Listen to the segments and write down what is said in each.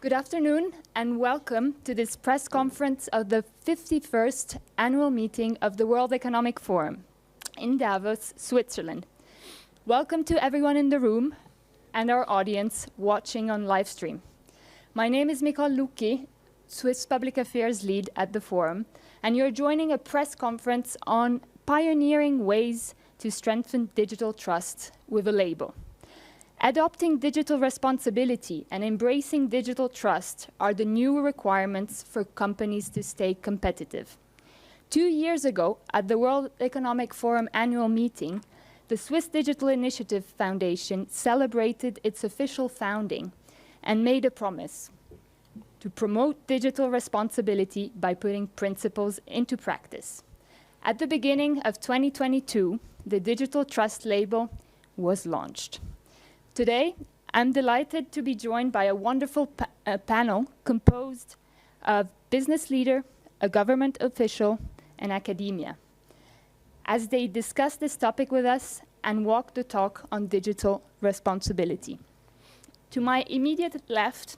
Good afternoon and welcome to this press conference of the 51st annual meeting of the World Economic Forum in Davos, Switzerland. Welcome to everyone in the room and our audience watching on live stream. My name is Nicole Lucchi, Swiss Public Affairs Lead at the Forum, and you're joining a press conference on pioneering ways to strengthen digital trust with a label. Adopting digital responsibility and embracing digital trust are the new requirements for companies to stay competitive. 2 years ago, at the World Economic Forum annual meeting, the Swiss Digital Initiative Foundation celebrated its official founding and made a promise to promote digital responsibility by putting principles into practice. At the beginning of 2022, the Digital Trust label was launched. Today, I'm delighted to be joined by a wonderful panel composed of business leader, a government official, and academia, as they discuss this topic with us and walk the talk on digital responsibility. To my immediate left,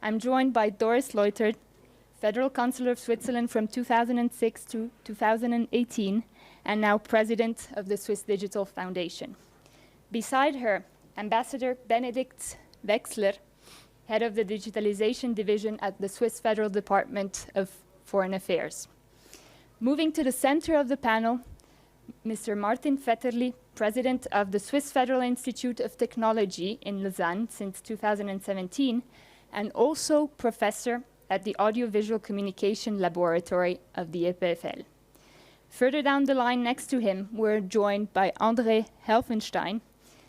I'm joined by Doris Leuthard, Federal Councillor of Switzerland from 2006 to 2018, and now President of the Swiss Digital Foundation. Beside her, Ambassador Benedikt Wechsler, Head of the Digitalization Division at the Swiss Federal Department of Foreign Affairs. Moving to the center of the panel, Mr. Martin Vetterli, President of the Swiss Federal Institute of Technology in Lausanne since 2017, and also Professor at the Audiovisual Communication Laboratory of the EPFL. Further down the line next to him, we're joined by André Helfenstein,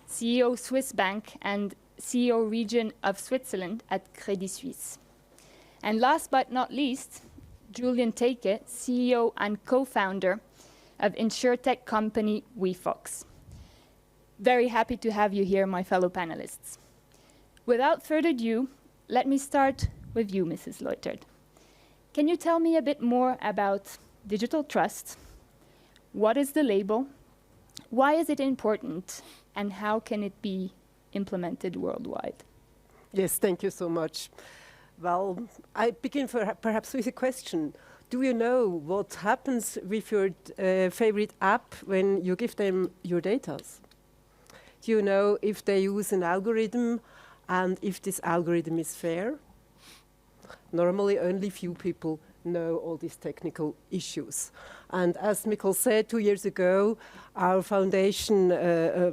CEO Swiss Bank and CEO Region of Switzerland at Credit Suisse. And last but not least, Julian Teike, CEO and co-founder of insurtech company WeFox. Very happy to have you here, my fellow panelists. Without further ado, let me start with you, Mrs. Leuthard. Can you tell me a bit more about digital trust? What is the label? Why is it important? And how can it be implemented worldwide? Yes, thank you so much. Well, I begin perhaps with a question. Do you know what happens with your favorite app when you give them your data? Do you know if they use an algorithm and if this algorithm is fair? Normally, only few people know all these technical issues. And as Mikkel said, 2 years ago, our foundation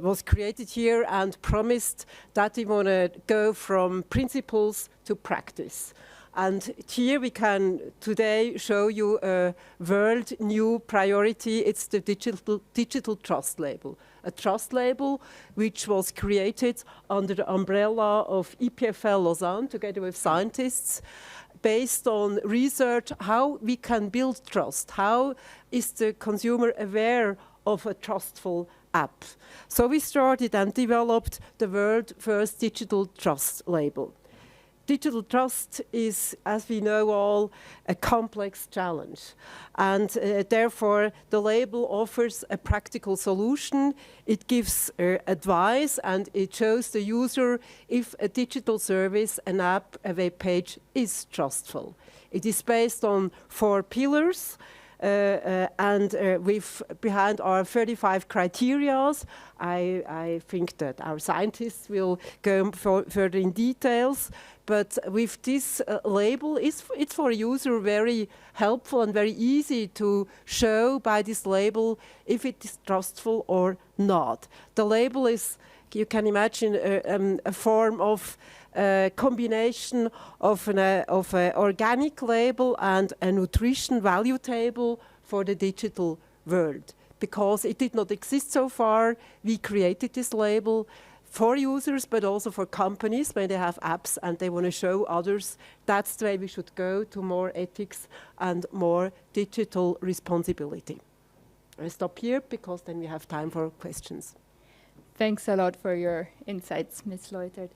was created here and promised that we want to go from principles to practice. And here we can today show you a world new priority. It's the digital trust label. A trust label which was created under the umbrella of EPFL Lausanne together with scientists, based on research, how we can build trust. How is the consumer aware of a trustful app? So we started and developed the world's first digital trust label. Digital trust is, as we know all, a complex challenge. And therefore, the label offers a practical solution. It gives advice and it shows the user if a digital service, an app, a web page is trustful. It is based on 4 pillars. With behind our 35 criteria, I think that our scientists will go further in details. But with this label, it's for a user very helpful and very easy to show by this label if it is trustful or not. The label is, you can imagine, a form of combination of an organic label and a nutrition value table for the digital world. Because it did not exist so far, we created this label for users, but also for companies when they have apps and they want to show others. That's the way we should go, to more ethics and more digital responsibility. I stop here because then we have time for questions. Thanks a lot for your insights, Ms. Leuthard.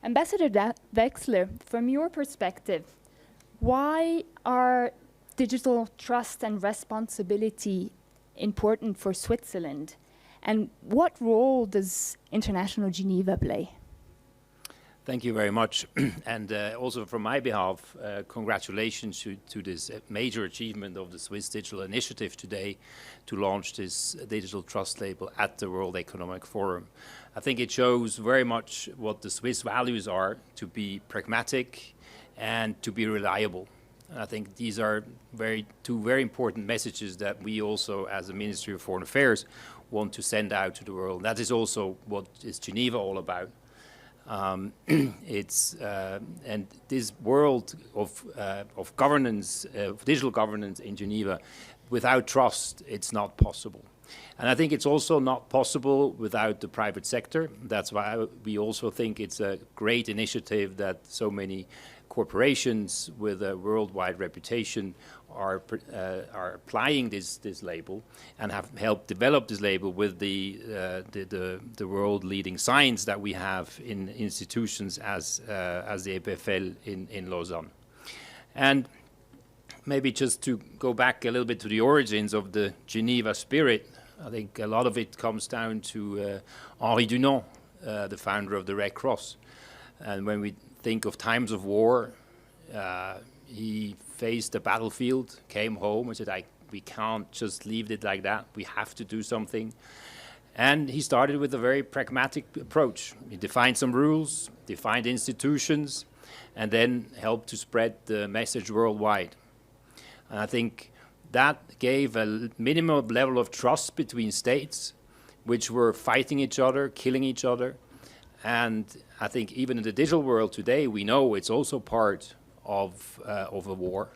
Ambassador Wechsler, from your perspective, why are digital trust and responsibility important for Switzerland? And what role does International Geneva play? Thank you very much. And also from my behalf, congratulations to this major achievement of the Swiss Digital Initiative today to launch this digital trust label at the World Economic Forum. I think it shows very much what the Swiss values are, to be pragmatic and to be reliable. And I think these are two very important messages that we also, as the Ministry of Foreign Affairs, want to send out to the world. That is also what is Geneva all about. And this world of governance, digital governance in Geneva, without trust, it's not possible. And I think it's also not possible without the private sector. That's why we also think it's a great initiative that so many corporations with a worldwide reputation are applying this label and have helped develop this label with the world leading science that we have in institutions as the EPFL in Lausanne. And maybe just to go back a little bit to the origins of the Geneva spirit, I think a lot of it comes down to Henri Dunant, the founder of the Red Cross. And when we think of times of war, he faced the battlefield, came home and said, we can't just leave it like that. We have to do something. And he started with a very pragmatic approach. He defined some rules, defined institutions, and then helped to spread the message worldwide. And I think that gave a minimum level of trust between states, which were fighting each other, killing each other. And I think even in the digital world today, we know it's also part of a war.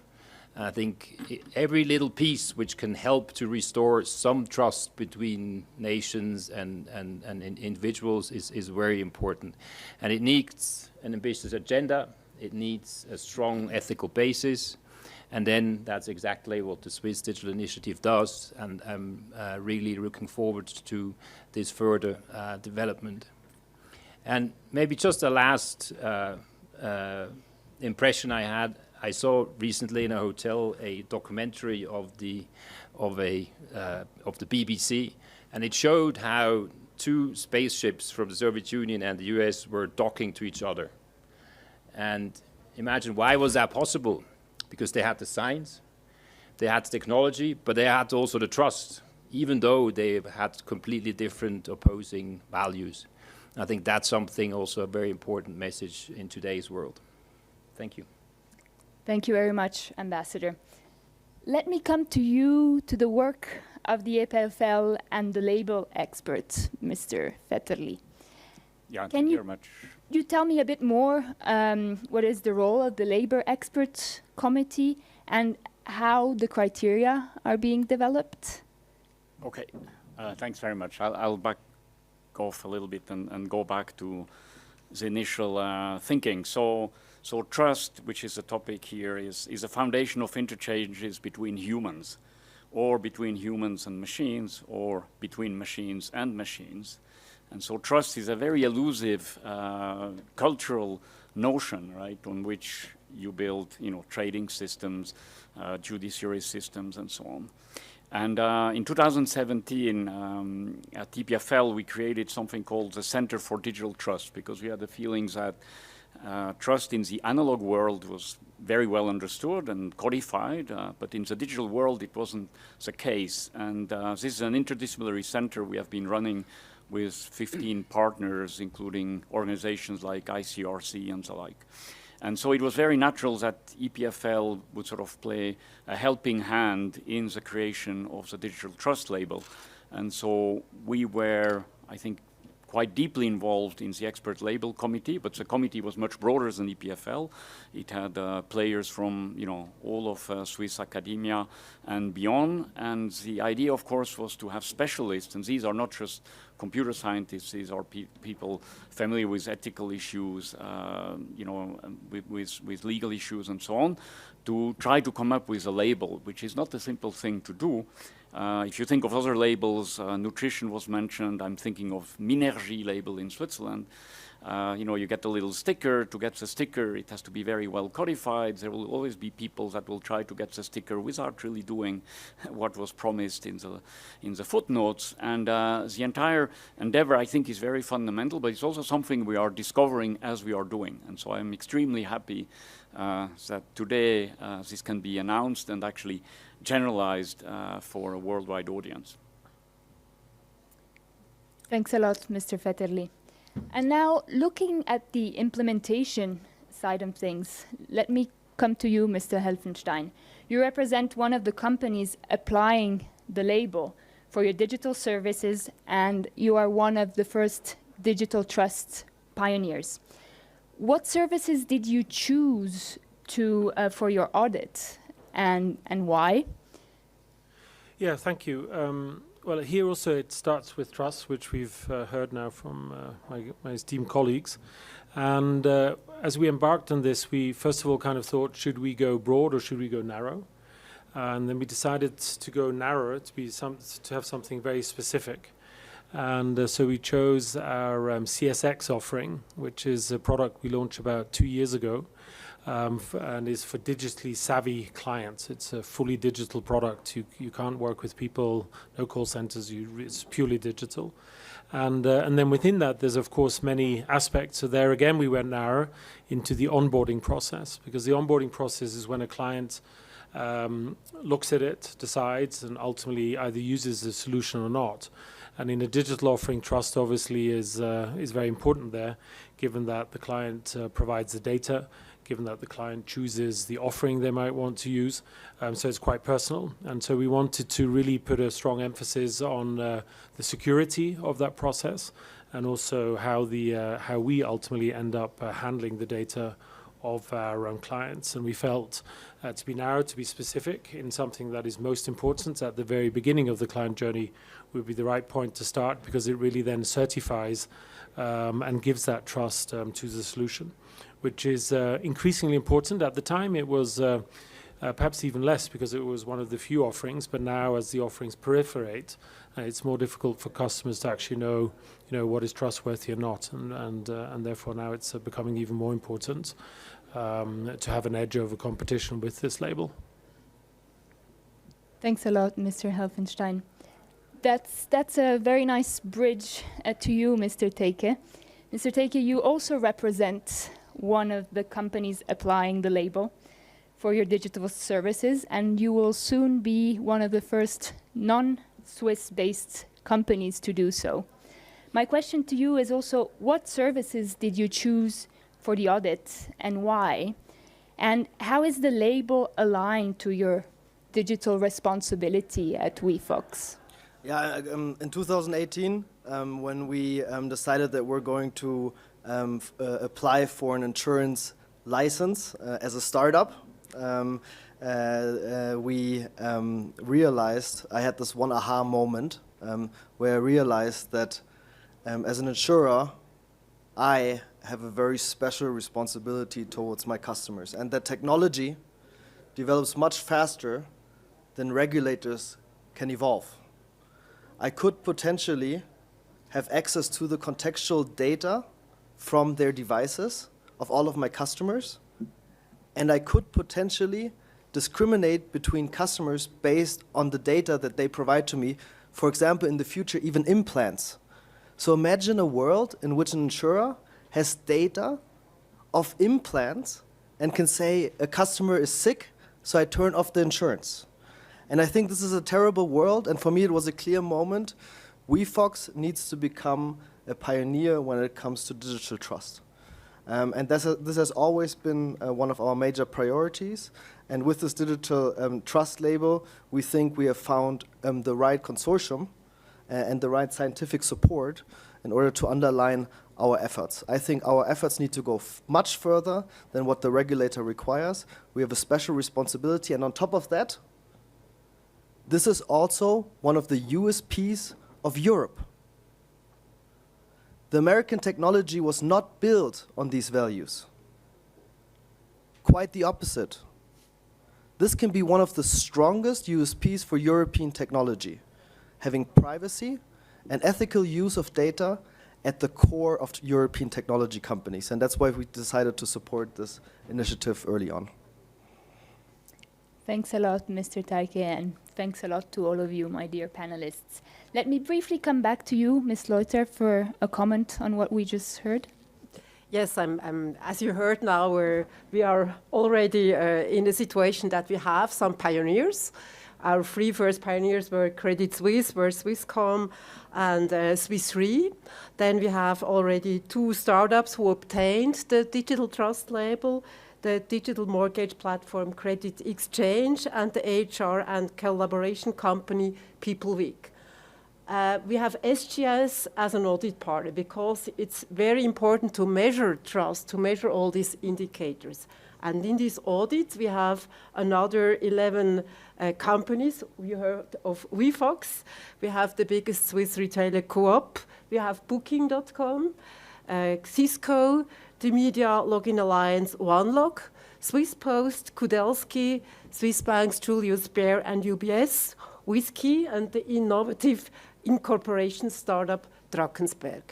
And I think every little piece which can help to restore some trust between nations and individuals is very important. And it needs an ambitious agenda. It needs a strong ethical basis. And then that's exactly what the Swiss Digital Initiative does. And I'm really looking forward to this further development. And maybe just a last impression I had. I saw recently in a hotel a documentary of the BBC, and it showed how two spaceships from the Soviet Union and the US were docking to each other. And imagine, why was that possible? Because they had the science, they had the technology, but they had also the trust, even though they had completely different opposing values. I think that's something also a very important message in today's world. Thank you. Thank you very much, Ambassador. Let me come to you, to the work of the EPFL and the label expert, Mr. Vetterli. Yeah, thank you very much. You tell me a bit more, what is the role of the Labor Expert Committee and how the criteria are being developed? Okay, thanks very much. I'll back off a little bit and go back to the initial thinking. So trust, which is the topic here, is a foundation of interchanges between humans, or between humans and machines, or between machines and machines. And so trust is a very elusive cultural notion, right, on which you build, trading systems, judiciary systems, and so on. And in 2017, at EPFL, we created something called the Center for Digital Trust, because we had the feelings that trust in the analog world was very well understood and codified, but in the digital world, it wasn't the case. And this is an interdisciplinary center we have been running with 15 partners, including organizations like ICRC and the like. And so it was very natural that EPFL would sort of play a helping hand in the creation of the digital trust label. And so we were, I think, quite deeply involved in the expert label committee, but the committee was much broader than EPFL. It had players from, all of Swiss academia and beyond. And the idea, of course, was to have specialists, and these are not just computer scientists, these are people familiar with ethical issues, with legal issues and so on, to try to come up with a label, which is not a simple thing to do. If you think of other labels, nutrition was mentioned. I'm thinking of Minergie label in Switzerland. you get a little sticker. To get the sticker, it has to be very well codified. There will always be people that will try to get the sticker without really doing what was promised in the footnotes. And the entire endeavor, I think, is very fundamental, but it's also something we are discovering as we are doing. And so I'm extremely happy that today this can be announced and actually generalized for a worldwide audience. Thanks a lot, Mr. Vetterli. And now, looking at the implementation side of things, let me come to you, Mr. Helfenstein. You represent one of the companies applying the label for your digital services, and you are one of the first digital trust pioneers. What services did you choose for your audit, and why? Yeah, thank you. Well, here also it starts with trust, which we've heard now from my esteemed colleagues. And as we embarked on this, we first of all kind of thought, should we go broad or should we go narrow? And then we decided to go narrower, to have something very specific. And so we chose our CSX offering, which is a product we launched about 2 years ago, and is for digitally savvy clients. It's a fully digital product. You can't work with people, no call centers. It's purely digital. And then within that, there's of course many aspects. So there again, we went narrow into the onboarding process, because the onboarding process is when a client looks at it, decides, and ultimately either uses the solution or not. And in a digital offering, trust obviously is very important there, given that the client provides the data, given that the client chooses the offering they might want to use. So it's quite personal. And so we wanted to really put a strong emphasis on the security of that process, and also how we ultimately end up handling the data of our own clients. And we felt to be narrow, to be specific in something that is most important at the very beginning of the client journey would be the right point to start, because it really then certifies and gives that trust to the solution, which is increasingly important. At the time it was perhaps even less, because it was one of the few offerings, but now as the offerings proliferate, it's more difficult for customers to actually know what is trustworthy or not, and therefore now it's becoming even more important to have an edge over competition with this label. Thanks a lot, Mr. Helfenstein. That's a very nice bridge to you, Mr. Teike. Mr. Teike, you also represent one of the companies applying the label for your digital services, and you will soon be one of the first non-Swiss-based companies to do so. My question to you is also, what services did you choose for the audit and why? And how is the label aligned to your digital responsibility at WeFox? Yeah, in 2018, when we decided that we're going to apply for an insurance license as a startup, we realized, I had this one aha moment where I realized that as an insurer, I have a very special responsibility towards my customers, and that technology develops much faster than regulators can evolve. I could potentially have access to the contextual data from their devices of all of my customers, and I could potentially discriminate between customers based on the data that they provide to me, for example, in the future, even implants. So imagine a world in which an insurer has data of implants and can say a customer is sick, so I turn off the insurance. And I think this is a terrible world, and for me it was a clear moment. WeFox needs to become a pioneer when it comes to digital trust. And this has always been one of our major priorities. And with this digital trust label, we think we have found the right consortium and the right scientific support in order to underline our efforts. I think our efforts need to go much further than what the regulator requires. We have a special responsibility, and on top of that, this is also one of the USPs of Europe. The American technology was not built on these values. Quite the opposite. This can be one of the strongest USPs for European technology, having privacy and ethical use of data at the core of European technology companies. And that's why we decided to support this initiative early on. Thanks a lot, Mr. Taike, and thanks a lot to all of you, my dear panelists. Let me briefly come back to you, Ms. Leuthard, for a comment on what we just heard. Yes, as you heard now, we are already in a situation that we have some pioneers. Our three first pioneers were Credit Suisse, were Swisscom and Swiss Re. Then we have already 2 startups who obtained the digital trust label, the digital mortgage platform Credit Exchange and the HR and collaboration company PeopleWeek. We have SGS as an audit partner because it's very important to measure trust, to measure all these indicators. And in this audit, we have another 11 companies. We heard of WeFox. We have the biggest Swiss retailer Co-op. We have Booking.com, Cisco, the Media Login Alliance OneLog, Swiss Post, Kudelski, Swiss Banks Julius Baer and UBS, Whiskey, and the innovative incorporation startup Drakensberg.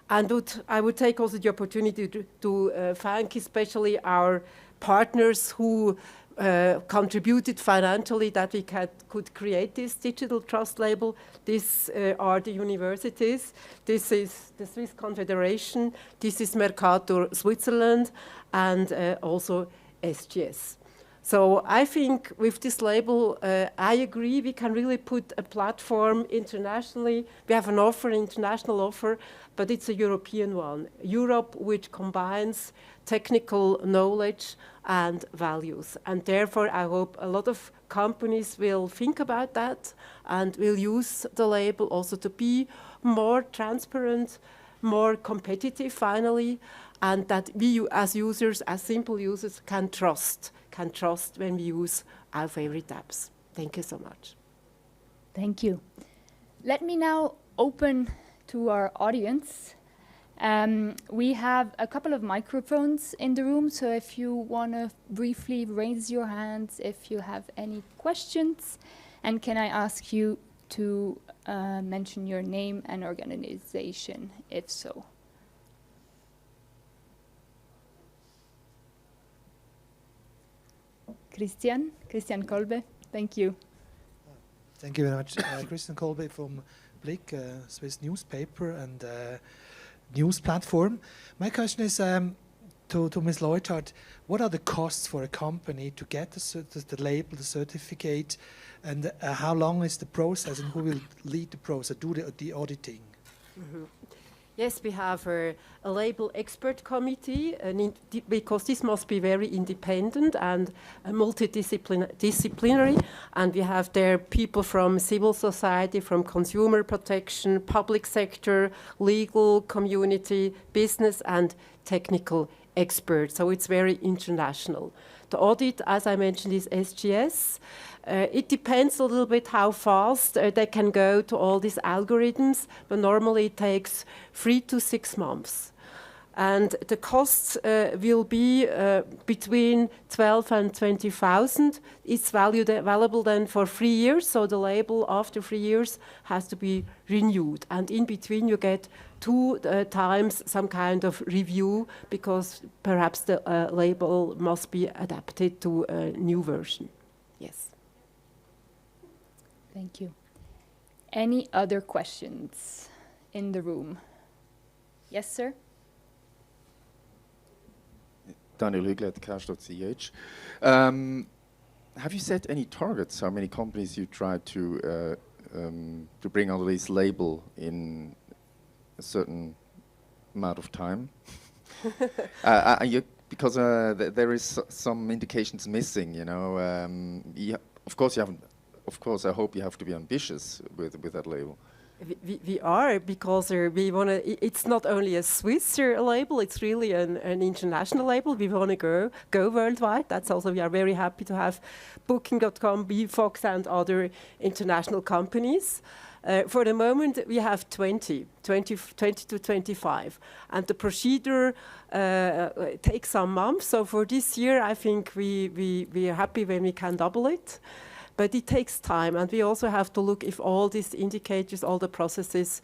And I would take also the opportunity to thank especially our partners who contributed financially that we could create this digital trust label. These are the universities. This is the Swiss Confederation. This is Mercator Switzerland and also SGS. So I think with this label, I agree we can really put a platform internationally. We have an offer, an international offer, but it's a European one. Europe, which combines technical knowledge and values. And therefore, I hope a lot of companies will think about that and will use the label also to be more transparent, more competitive finally, and that we as users, as simple users, can trust when we use our favorite apps. Thank you so much. Thank you. Let me now open to our audience. We have a couple of microphones in the room, so if you want to briefly raise your hands if you have any questions. And can I ask you to mention your name and organization, if so? Christian Kolbe, thank you. Thank you very much. Christian Kolbe from Blick, Swiss newspaper and news platform. My question is to Ms. Leuthard, what are the costs for a company to get the label, the certificate, and how long is the process and who will lead the process, do the auditing? Mm-hmm. Yes, we have a label expert committee, because this must be very independent and multidisciplinary. And we have there people from civil society, from consumer protection, public sector, legal community, business, and technical experts. So it's very international. The audit, as I mentioned, is SGS. It depends a little bit how fast they can go to all these algorithms, but normally it takes 3 to 6 months. And the costs will be between 12 and 20,000. It's valuable then for 3 years, so the label after 3 years has to be renewed. And in between you get 2 times some kind of review, because perhaps the label must be adapted to a new version. Yes. Thank you. Any other questions in the room? Yes, sir? Daniel Hügler at cash.ch. Have you set any targets? How many companies you try to bring under this label in a certain amount of time? Because there is some indications missing. You know, Of course, I hope you have to be ambitious with that label. We are, because we want to. It's not only a Swiss label; it's really an international label. We want to go worldwide. That's also, we are very happy to have Booking.com, WeFox, and other international companies. For the moment, we have 20 to 25, and the procedure takes some months. So for this year, I think we are happy when we can double it. But it takes time, and we also have to look if all these indicators, all the processes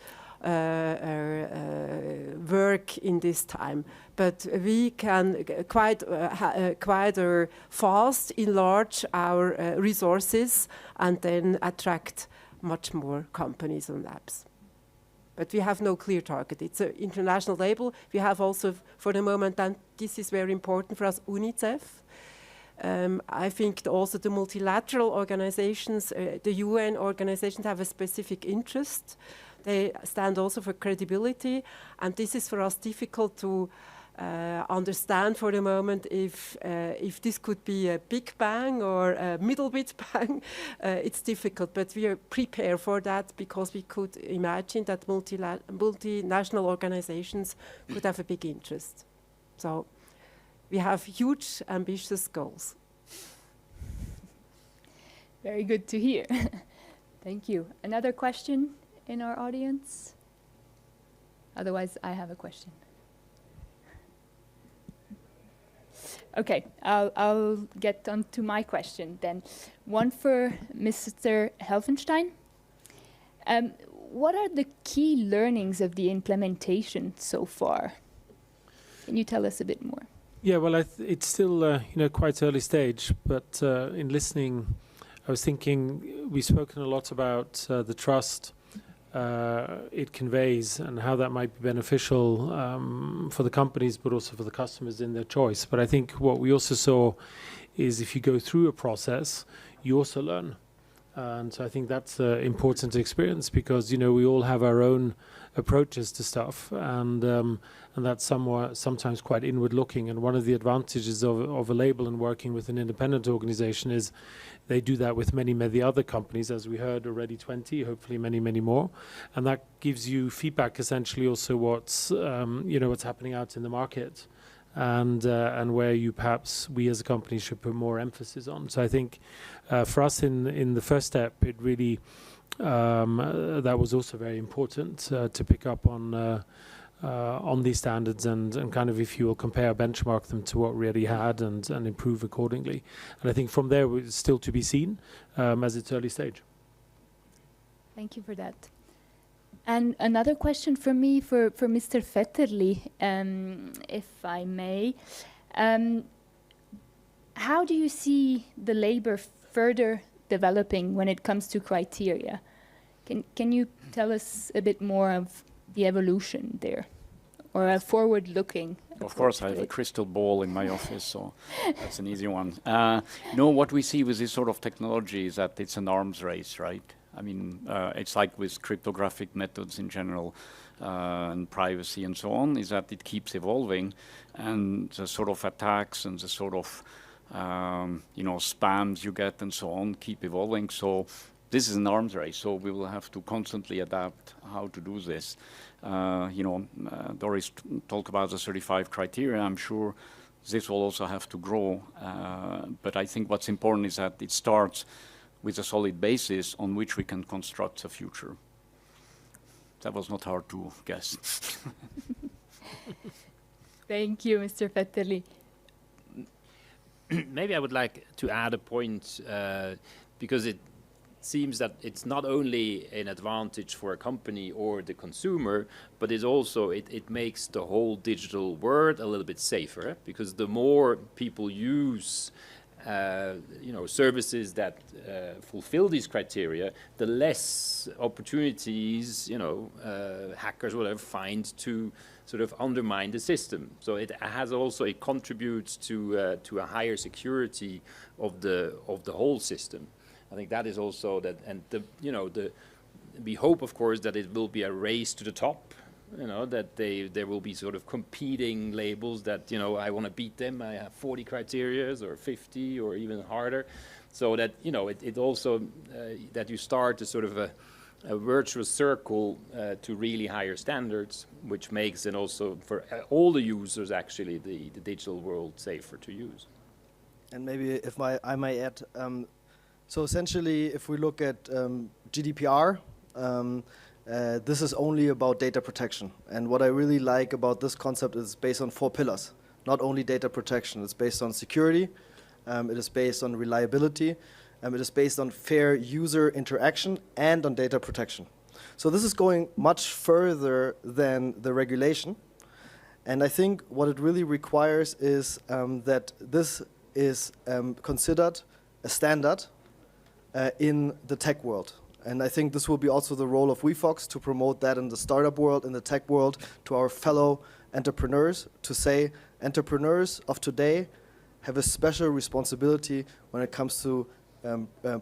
work in this time. But we can quite fast enlarge our resources and then attract much more companies and apps. But we have no clear target. It's an international label. We have also, for the moment, and this is very important for us, UNICEF. I think also the multilateral organizations, the UN organizations have a specific interest. They stand also for credibility, and this is for us difficult to understand for the moment if this could be a big bang or a middle bit bang. It's difficult, but we are prepared for that because we could imagine that multinational organizations could have a big interest. So we have huge, ambitious goals. Very good to hear. Thank you. Another question in our audience? Otherwise, I have a question. Okay, I'll get on to my question then. One for Mr. Helfenstein. What are the key learnings of the implementation so far? Can you tell us a bit more? Yeah, well, it's still quite early stage, but in listening, I was thinking we've spoken a lot about the trust it conveys and how that might be beneficial for the companies, but also for the customers in their choice. But I think what we also saw is if you go through a process, you also learn. And so I think that's an important experience because, we all have our own approaches to stuff, and that's sometimes quite inward looking. And one of the advantages of a label and working with an independent organization is they do that with many other companies, as we heard already 20, hopefully many more. And that gives you feedback, essentially also what's happening out in the market and where we as a company should put more emphasis on. So I think for us in the first step, it really, that was also very important to pick up on these standards and kind of, if you will, benchmark them to what we already had and improve accordingly. And I think from there, it's still to be seen as it's early stage. Thank you for that. And another question from me for Mr. Vetterli, if I may. How do you see the labor further developing when it comes to criteria? Can you tell us a bit more of the evolution there, or a forward-looking? Of course, I have a crystal ball in my office, so that's an easy one. No, what we see with this sort of technology is that it's an arms race, right? I mean, it's like with cryptographic methods in general and privacy and so on, is that it keeps evolving, and the sort of attacks and the sort of spams you get and so on keep evolving. So this is an arms race, so we will have to constantly adapt how to do this. Doris talked about the 35 criteria. I'm sure this will also have to grow, but I think what's important is that it starts with a solid basis on which we can construct the future. That was not hard to guess. Thank you, Mr. Vetterli. Maybe I would like to add a point, because it seems that it's not only an advantage for a company or the consumer, but it's also, it makes the whole digital world a little bit safer, because the more people use services that fulfill these criteria, the less opportunities, hackers, whatever, find to sort of undermine the system. So it contributes to a higher security of the whole system. I think that is also that, and we hope, of course, that it will be a race to the top. That there will be sort of competing labels that, I want to beat them. I have 40 criteria or 50 or even harder. So that, it also, that you start a sort of a virtuous circle to really higher standards, which makes it also for all the users, actually, the digital world safer to use. And maybe if I might add, so essentially, if we look at GDPR, this is only about data protection. And what I really like about this concept is based on 4 pillars. Not only data protection, it's based on security, it is based on reliability, it is based on fair user interaction and on data protection. So this is going much further than the regulation. And I think what it really requires is that this is considered a standard in the tech world. And I think this will be also the role of WeFox to promote that in the startup world, in the tech world, to our fellow entrepreneurs, to say entrepreneurs of today have a special responsibility when it comes to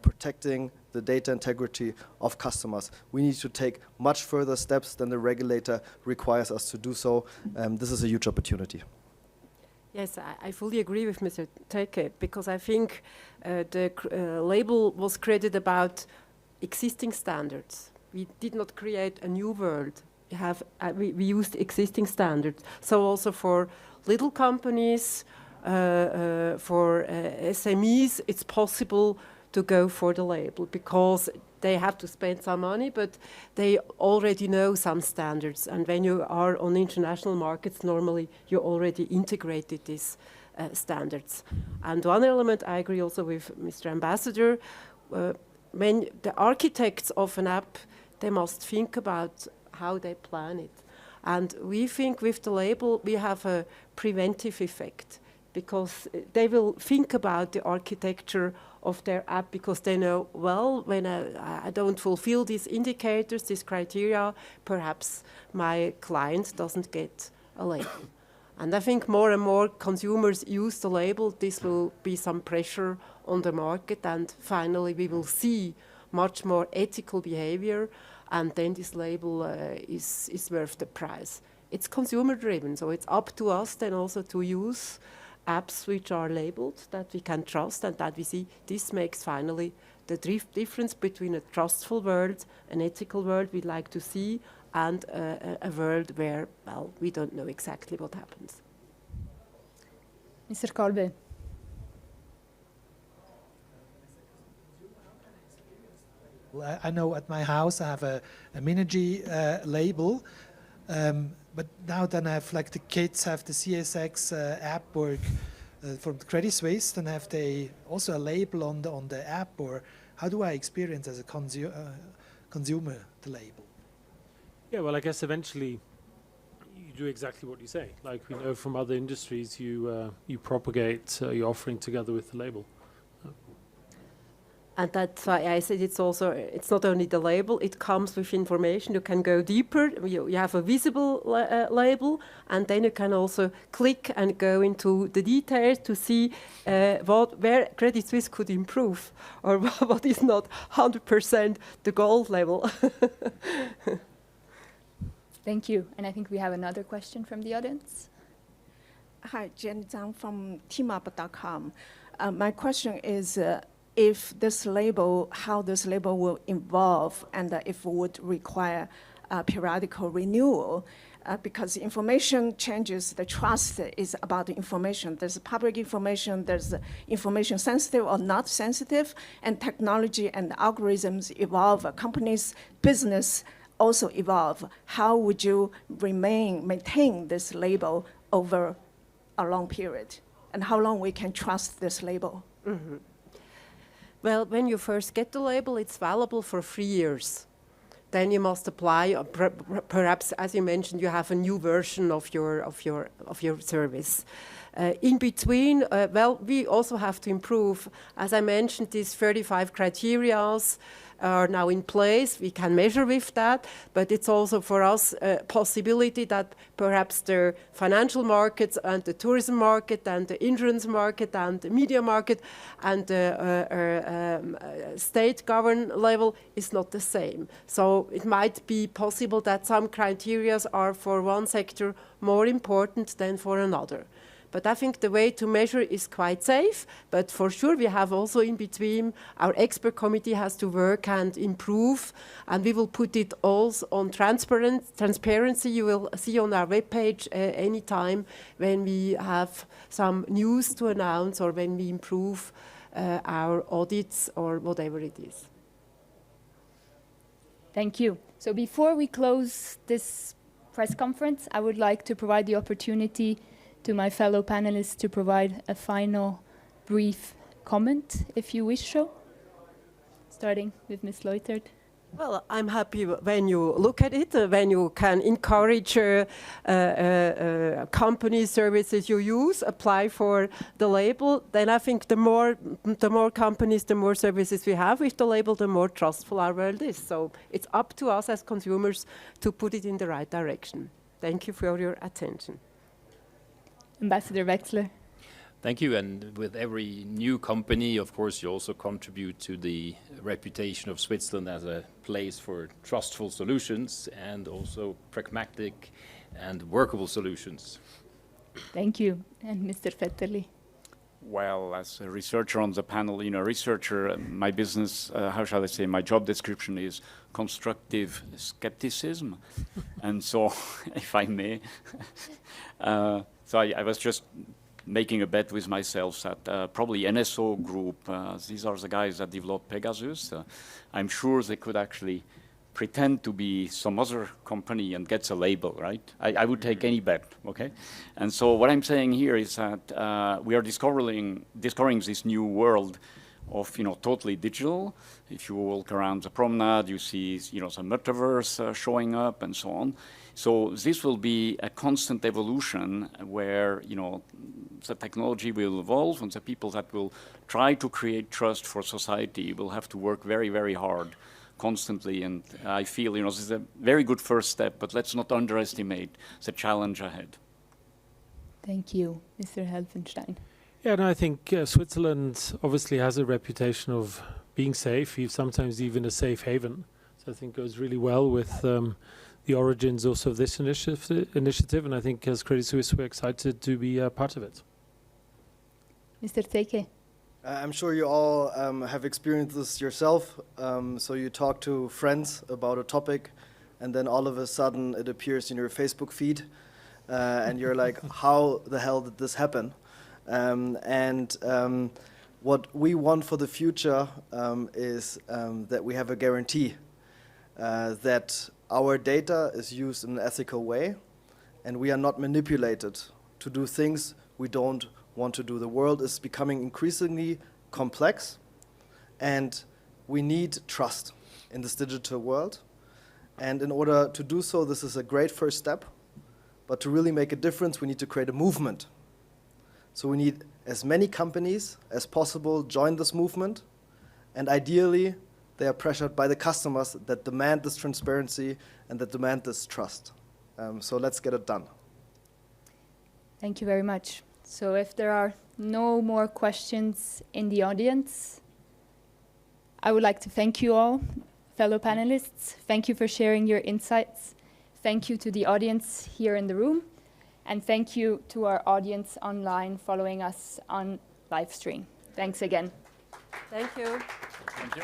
protecting the data integrity of customers. We need to take much further steps than the regulator requires us to do so. This is a huge opportunity. Yes, I fully agree with Mr. Teke, because I think the label was created about existing standards. We did not create a new world. We used existing standards. So also for little companies, for SMEs, it's possible to go for the label because they have to spend some money, but they already know some standards. And when you are on international markets, normally you already integrated these standards. And one element, I agree also with Mr. Ambassador, when the architects of an app, they must think about how they plan it. And we think with the label, we have a preventive effect because they will think about the architecture of their app because they know, well, when I don't fulfill these indicators, these criteria, perhaps my client doesn't get a label. And I think more and more consumers use the label. This will be some pressure on the market, and finally we will see much more ethical behavior, and then this label is worth the price. It's consumer driven, so it's up to us then also to use apps which are labeled, that we can trust, and that we see this makes finally the difference between a trustful world, an ethical world we'd like to see, and a world where, well, we don't know exactly what happens. Mr. Kolbe. Well, I know at my house I have a Minergy label, but now then I have, like the kids have the CSX app or from the Credit Suisse, then have they also a label on the app, or how do I experience as a consumer the label? Yeah, well, I guess eventually you do exactly what you say. Like we know from other industries, you propagate your offering together with the label. And that's why I said it's not only the label, it comes with information. You can go deeper. You have a visible label, and then you can also click and go into the details to see where Credit Suisse could improve, or what is not 100% the gold level. Thank you. And I think we have another question from the audience. Hi, Jenny Zhang from teamup.com. My question is, if this label, how this label will evolve, and if it would require periodical renewal, because information changes, the trust is about the information. There's public information, there's information sensitive or not sensitive, and technology and algorithms evolve. A company's business also evolve. How would you maintain this label over a long period? And how long we can trust this label? Mm-hmm. Well, when you first get the label, it's valuable for 3 years. Then you must apply, perhaps, as you mentioned, you have a new version of your service. In between, well, we also have to improve. As I mentioned, these 35 criteria are now in place. We can measure with that, but it's also for us a possibility that perhaps the financial markets and the tourism market and the insurance market and the media market and the state government level is not the same. So it might be possible that some criteria are for one sector more important than for another. But I think the way to measure is quite safe. But for sure, we have also in between, our expert committee has to work and improve. And we will put it also on transparency. You will see on our webpage anytime when we have some news to announce or when we improve our audits or whatever it is. Thank you. So before we close this press conference, I would like to provide the opportunity to my fellow panelists to provide a final brief comment, if you wish so. Starting with Ms. Leuthard. Well, I'm happy when you look at it, when you can encourage company services you use, apply for the label. Then I think the more companies, the more services we have with the label, the more trustful our world is. So it's up to us as consumers to put it in the right direction. Thank you for your attention. Ambassador Wechsler. Thank you. And with every new company, of course, you also contribute to the reputation of Switzerland as a place for trustful solutions and also pragmatic and workable solutions. Thank you. And Mr. Vetterli. Well, as a researcher on the panel, researcher, my business, how shall I say, my job description is constructive skepticism. And so, if I may, so I was just making a bet with myself that probably NSO Group, these are the guys that developed Pegasus. I'm sure they could actually pretend to be some other company and gets a label, right? I would take any bet, okay? And so what I'm saying here is that we are discovering this new world of, totally digital. If you walk around the promenade, you see, some metaverse showing up and so on. So this will be a constant evolution where, the technology will evolve and the people that will try to create trust for society will have to work very, very hard constantly. And I feel, this is a very good first step, but let's not underestimate the challenge ahead. Thank you, Mr. Helfenstein. Yeah, and I think Switzerland obviously has a reputation of being safe, sometimes even a safe haven. So I think it goes really well with the origins also of this initiative, and I think as Credit Suisse we're excited to be a part of it. Mr. Teke. I'm sure you all have experienced this yourself. So you talk to friends about a topic, and then all of a sudden it appears in your Facebook feed, and you're like, how the hell did this happen? What we want for the future is that we have a guarantee that our data is used in an ethical way, and we are not manipulated to do things we don't want to do. The world is becoming increasingly complex, and we need trust in this digital world. And in order to do so, this is a great first step. But to really make a difference, we need to create a movement. So we need as many companies as possible join this movement, and ideally, they are pressured by the customers that demand this transparency and that demand this trust. So let's get it done. Thank you very much. So if there are no more questions in the audience, I would like to thank you all, fellow panelists. Thank you for sharing your insights. Thank you to the audience here in the room. And thank you to our audience online following us on live stream. Thanks again. Thank you. Thank you.